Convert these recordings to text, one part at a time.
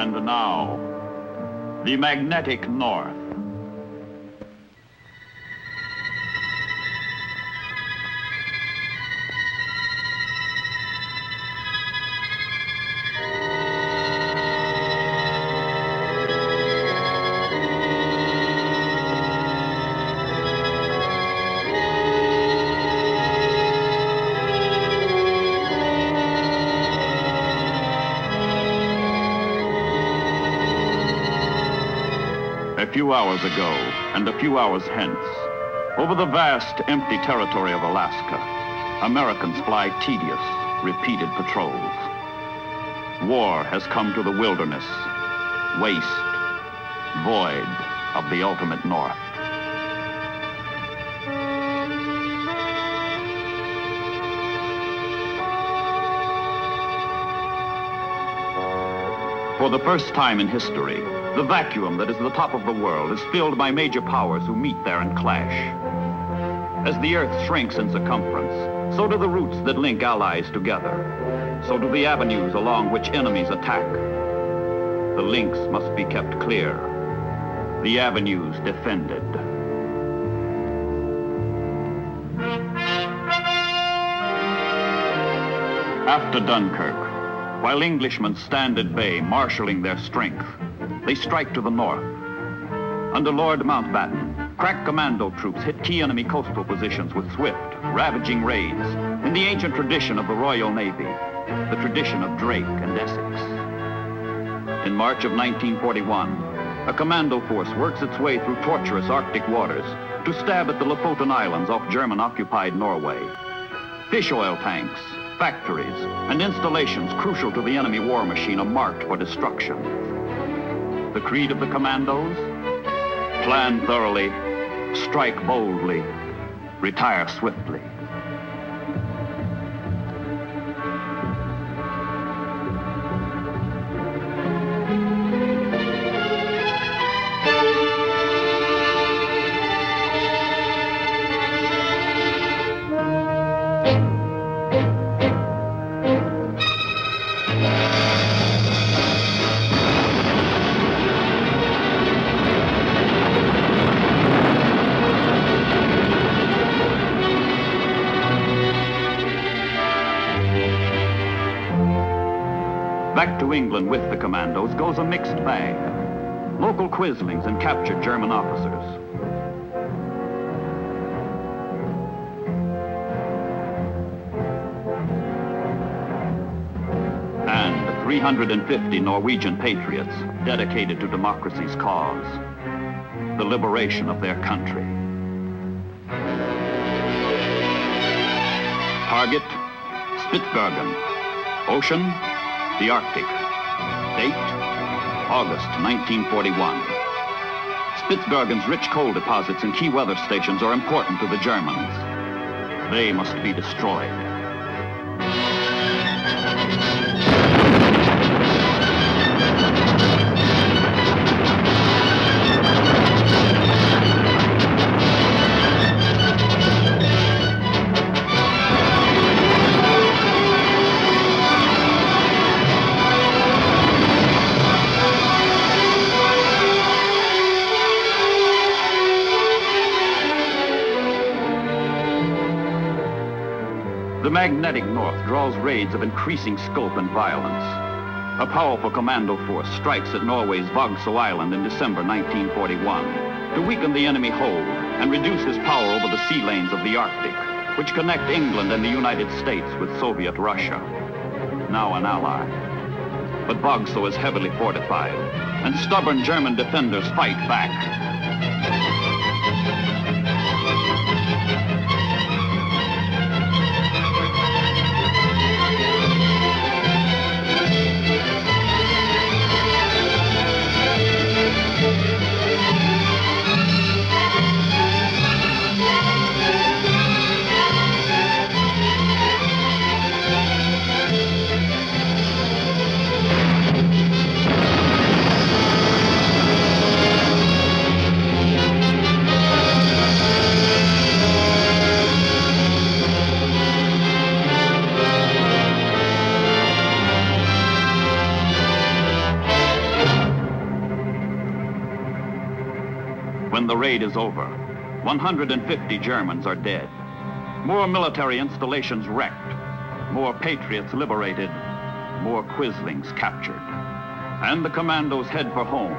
And now, the magnetic north. A few hours ago, and a few hours hence, over the vast, empty territory of Alaska, Americans fly tedious, repeated patrols. War has come to the wilderness, waste, void of the ultimate north. For the first time in history, the vacuum that is the top of the world is filled by major powers who meet there and clash. As the Earth shrinks in circumference, so do the routes that link allies together. So do the avenues along which enemies attack. The links must be kept clear, the avenues defended. After Dunkirk, while Englishmen stand at bay, marshalling their strength, they strike to the north. Under Lord Mountbatten, crack commando troops hit key enemy coastal positions with swift, ravaging raids in the ancient tradition of the Royal Navy, the tradition of Drake and Essex. In March of 1941, a commando force works its way through tortuous Arctic waters to stab at the Lofoten Islands off German-occupied Norway. Fish oil tanks, factories, and installations crucial to the enemy war machine are marked for destruction. The creed of the commandos? Plan thoroughly, strike boldly, retire swiftly. Back to England with the commandos goes a mixed bag. Local quislings and captured German officers. And 350 Norwegian patriots dedicated to democracy's cause, the liberation of their country. Target, Spitsbergen. Ocean, the Arctic. Date, August 1941. Spitsbergen's rich coal deposits and key weather stations are important to the Germans. They must be destroyed. The magnetic north draws raids of increasing scope and violence. A powerful commando force strikes at Norway's Vogso Island in December 1941 to weaken the enemy hold and reduce his power over the sea lanes of the Arctic, which connect England and the United States with Soviet Russia, now an ally. But Vogso is heavily fortified, and stubborn German defenders fight back. When the raid is over, 150 Germans are dead. More military installations wrecked, more patriots liberated, more quislings captured. And the commandos head for home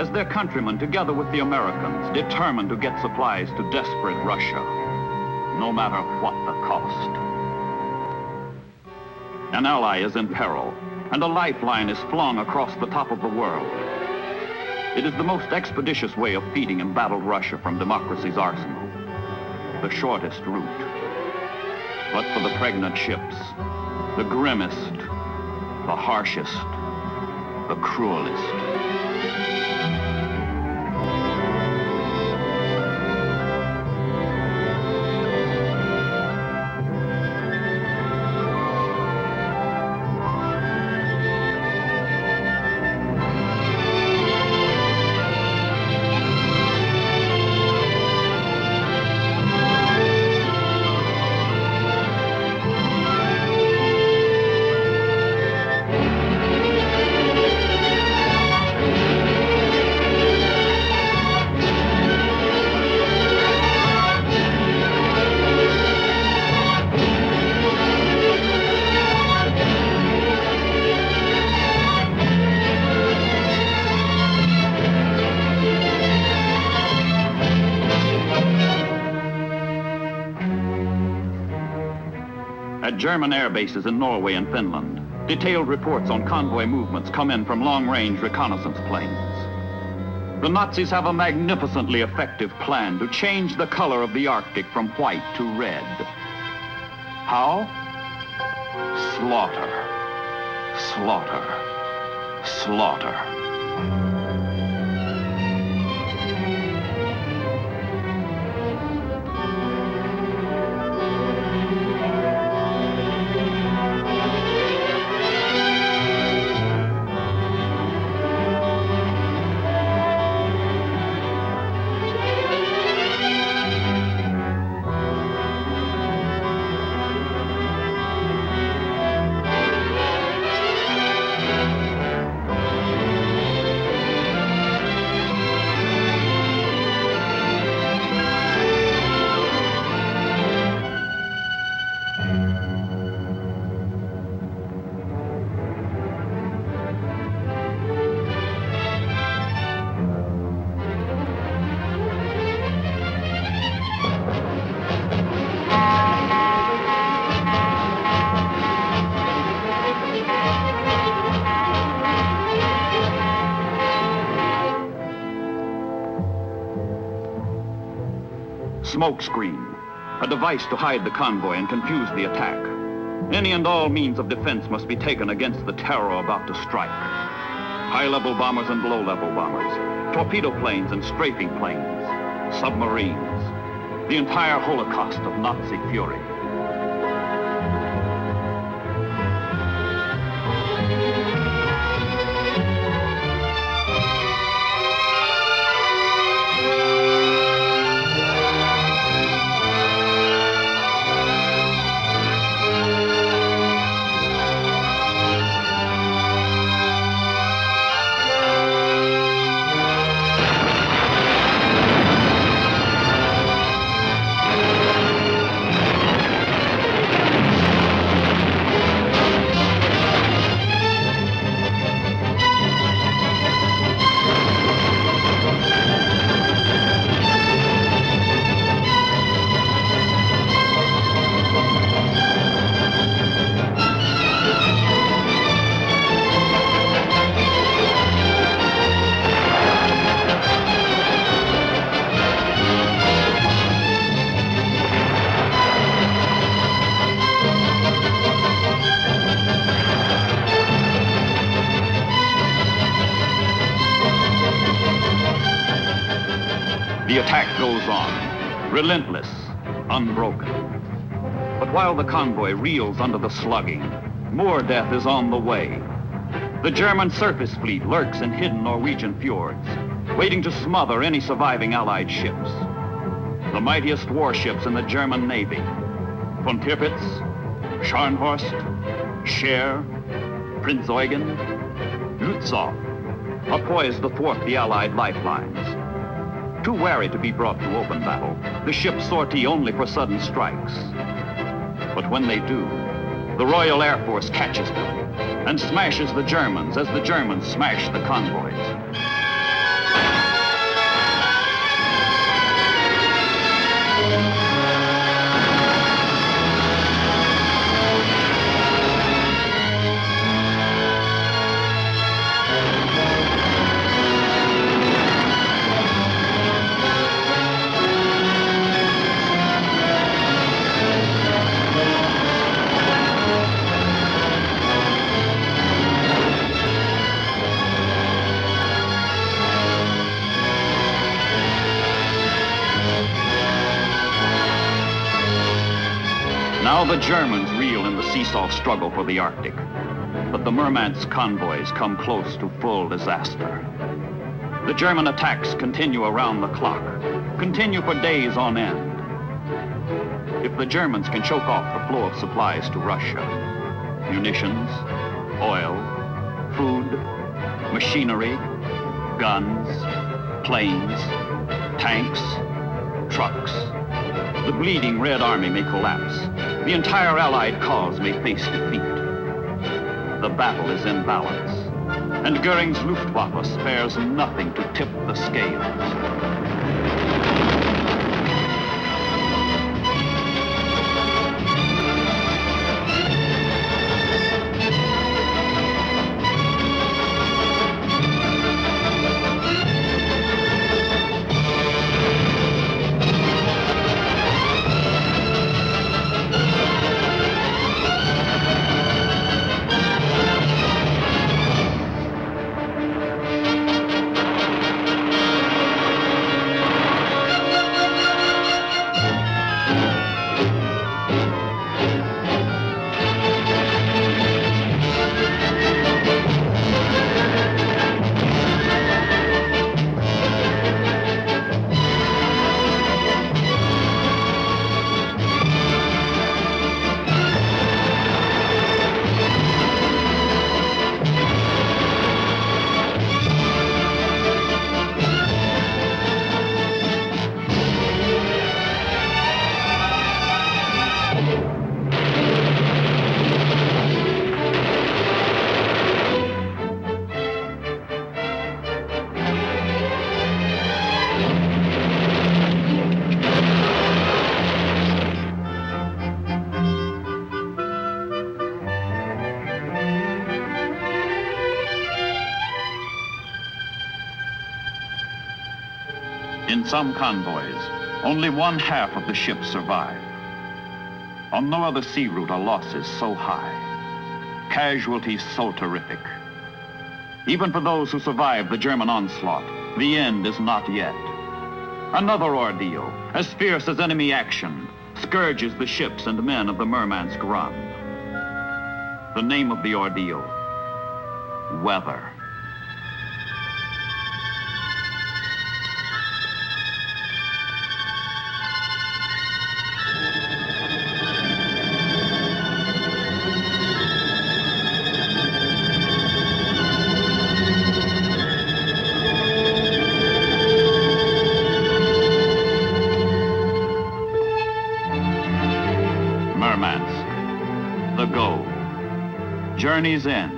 as their countrymen, together with the Americans, determined to get supplies to desperate Russia, no matter what the cost. An ally is in peril, and a lifeline is flung across the top of the world. It is the most expeditious way of feeding embattled Russia from democracy's arsenal, the shortest route. But for the pregnant ships, the grimmest, the harshest, the cruelest. At German air bases in Norway and Finland, detailed reports on convoy movements come in from long-range reconnaissance planes. The Nazis have a magnificently effective plan to change the color of the Arctic from white to red. How? Slaughter, slaughter, slaughter. Smokescreen, a device to hide the convoy and confuse the attack. Any and all means of defense must be taken against the terror about to strike. High-level bombers and low-level bombers, torpedo planes and strafing planes, submarines, the entire holocaust of Nazi fury. The attack goes on, relentless, unbroken. But while the convoy reels under the slugging, more death is on the way. The German surface fleet lurks in hidden Norwegian fjords, waiting to smother any surviving Allied ships. The mightiest warships in the German Navy, von Tirpitz, Scharnhorst, Scheer, Prinz Eugen, Lutzow, are poised to thwart the Allied lifelines. Too wary to be brought to open battle, the ships sortie only for sudden strikes. But when they do, the Royal Air Force catches them and smashes the Germans as the Germans smash the convoys. Now the Germans reel in the seesaw struggle for the Arctic, but the Murmansk convoys come close to full disaster. The German attacks continue around the clock, continue for days on end. If the Germans can choke off the flow of supplies to Russia, munitions, oil, food, machinery, guns, planes, tanks, trucks, the bleeding Red Army may collapse. The entire Allied cause may face defeat. The battle is in balance, and Goering's Luftwaffe spares nothing to tip the scales. In some convoys, only one half of the ships survive. On no other sea route are losses so high, casualties so terrific. Even for those who survive the German onslaught, the end is not yet. Another ordeal, as fierce as enemy action, scourges the ships and men of the Murmansk run. The name of the ordeal, weather. The goal, journey's end.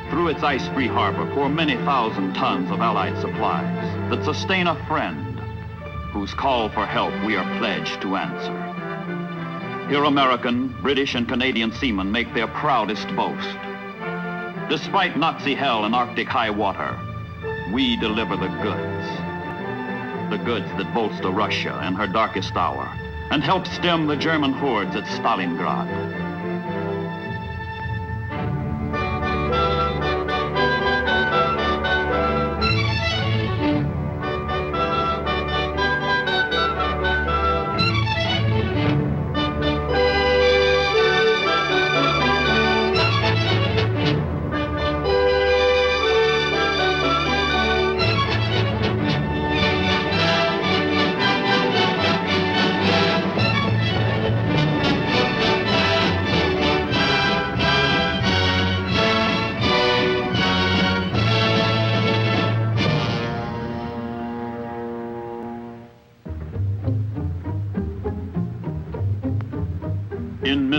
Through its ice-free harbor pour many thousand tons of Allied supplies that sustain a friend whose call for help we are pledged to answer. Here American, British, and Canadian seamen make their proudest boast. Despite Nazi hell and Arctic high water, we deliver the goods that bolster Russia in her darkest hour and help stem the German hordes at Stalingrad.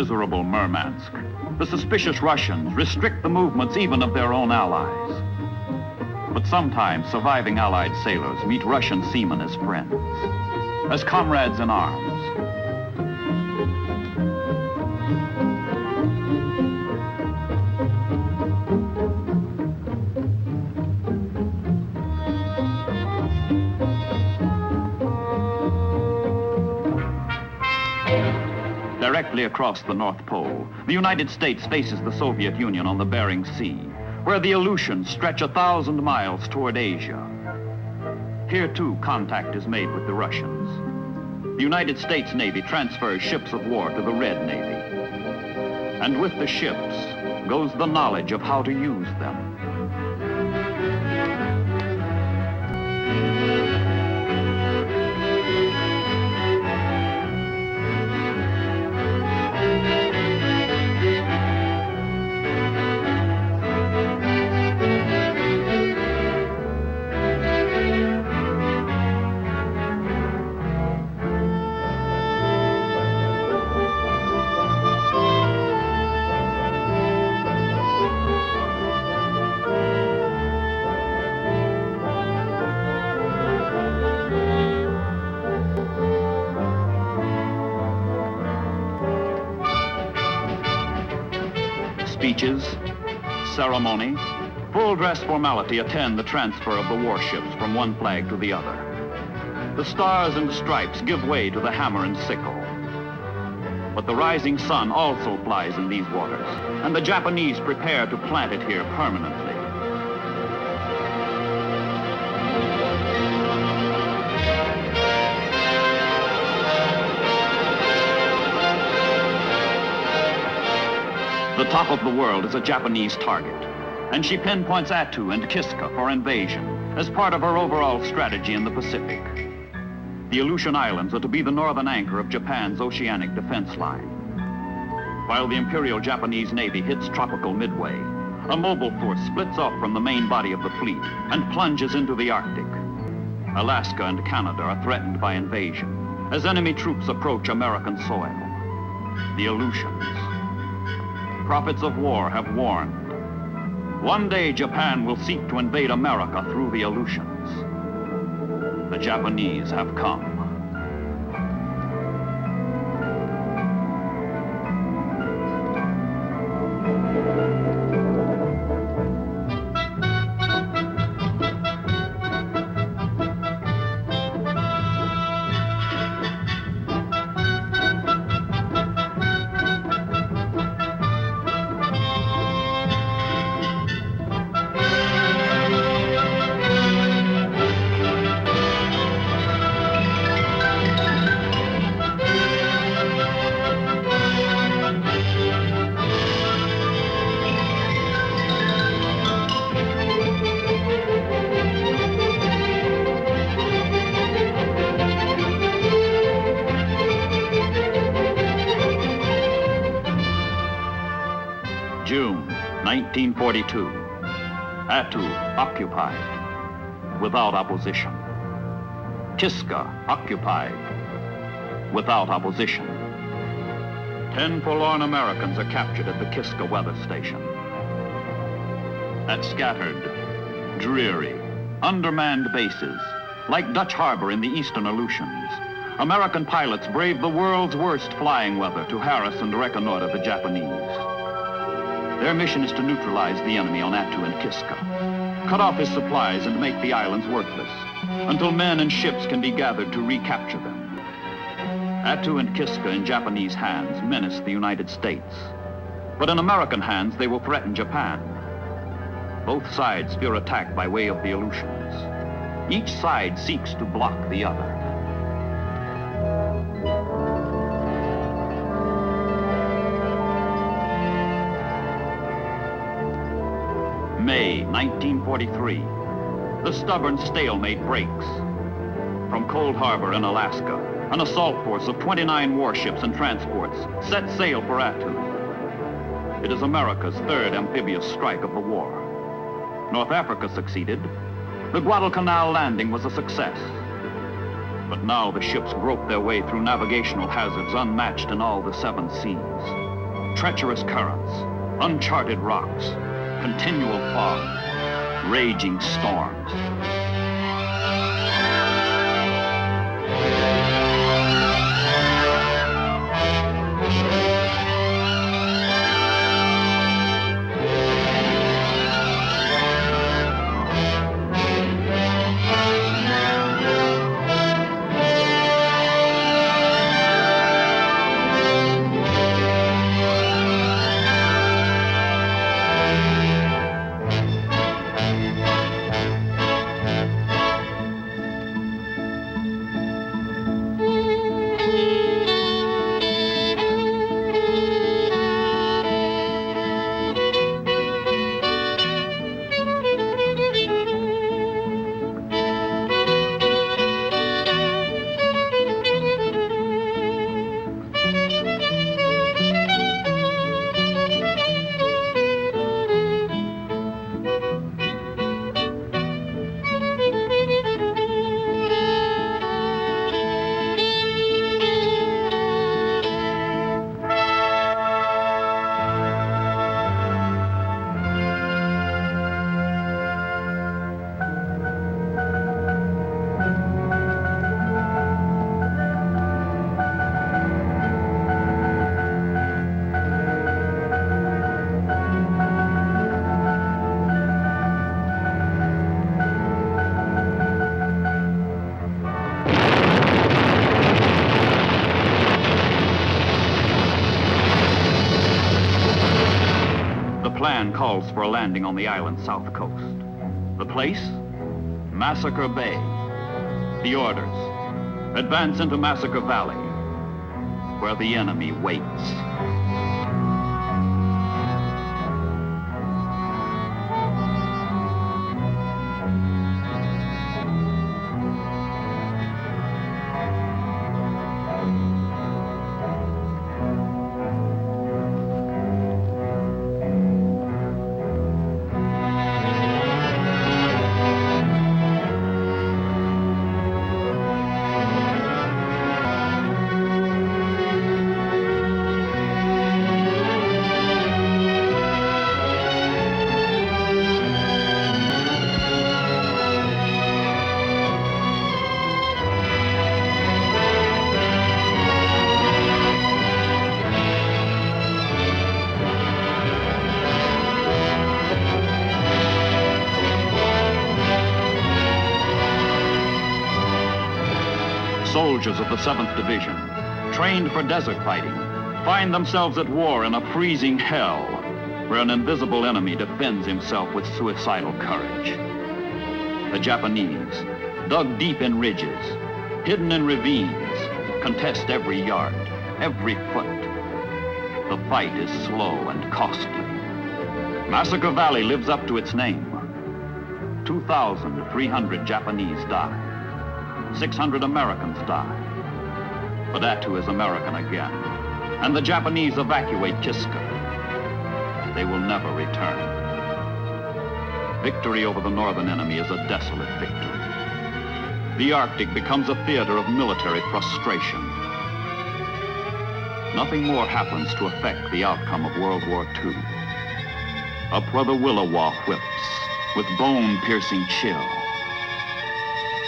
miserable Murmansk, the suspicious Russians restrict the movements even of their own allies. But sometimes surviving Allied sailors meet Russian seamen as friends, as comrades in arms. Directly across the North Pole, the United States faces the Soviet Union on the Bering Sea, where the Aleutians stretch 1,000 miles toward Asia. Here, too, contact is made with the Russians. The United States Navy transfers ships of war to the Red Navy. And with the ships goes the knowledge of how to use them. Speeches, ceremony, full dress formality attend the transfer of the warships from one flag to the other. The stars and stripes give way to the hammer and sickle. But the rising sun also flies in these waters, and the Japanese prepare to plant it here permanently. The top of the world is a Japanese target, and she pinpoints Attu and Kiska for invasion as part of her overall strategy in the Pacific. The Aleutian Islands are to be the northern anchor of Japan's oceanic defense line. While the Imperial Japanese Navy hits tropical Midway, a mobile force splits off from the main body of the fleet and plunges into the Arctic. Alaska and Canada are threatened by invasion as enemy troops approach American soil. The Aleutians, prophets of war, have warned. One day Japan will seek to invade America through the Aleutians. The Japanese have come. June 1942. Attu occupied without opposition. Kiska occupied without opposition. 10 forlorn Americans are captured at the Kiska weather station. At scattered, dreary, undermanned bases, like Dutch Harbor in the eastern Aleutians, American pilots brave the world's worst flying weather to harass and reconnoiter the Japanese. Their mission is to neutralize the enemy on Attu and Kiska, cut off his supplies and make the islands worthless, until men and ships can be gathered to recapture them. Attu and Kiska in Japanese hands menace the United States, but in American hands they will threaten Japan. Both sides fear attack by way of the Aleutians. Each side seeks to block the other. May 1943, the stubborn stalemate breaks. From Cold Harbor in Alaska, an assault force of 29 warships and transports set sail for Attu. It is America's third amphibious strike of the war. North Africa succeeded. The Guadalcanal landing was a success. But now the ships grope their way through navigational hazards unmatched in all the 7 seas. treacherous currents, uncharted rocks, continual fog, raging storms. The plan calls for a landing on the island's south coast. The place? Massacre Bay. The orders: advance into Massacre Valley, where the enemy waits. Soldiers of the 7th Division, trained for desert fighting, find themselves at war in a freezing hell where an invisible enemy defends himself with suicidal courage. The Japanese, dug deep in ridges, hidden in ravines, contest every yard, every foot. The fight is slow and costly. Massacre Valley lives up to its name. 2,300 Japanese die. 600 Americans die. But Attu is American again, and the Japanese evacuate Kiska. They will never return. Victory over the northern enemy is a desolate victory. The Arctic becomes a theater of military frustration. Nothing more happens to affect the outcome of World War II. Up where the Willowa whips with bone-piercing chill,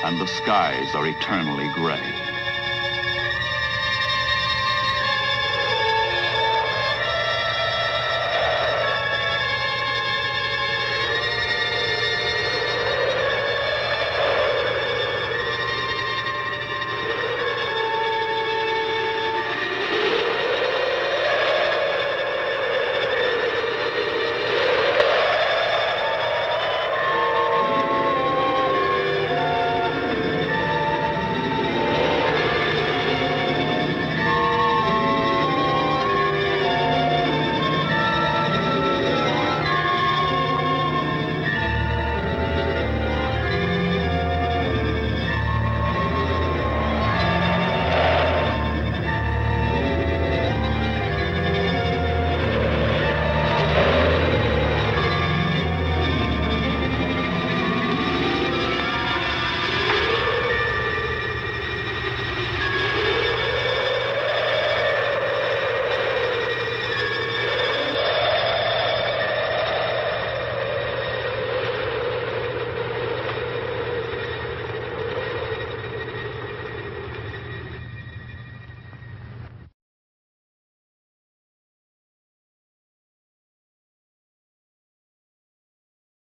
and the skies are eternally gray.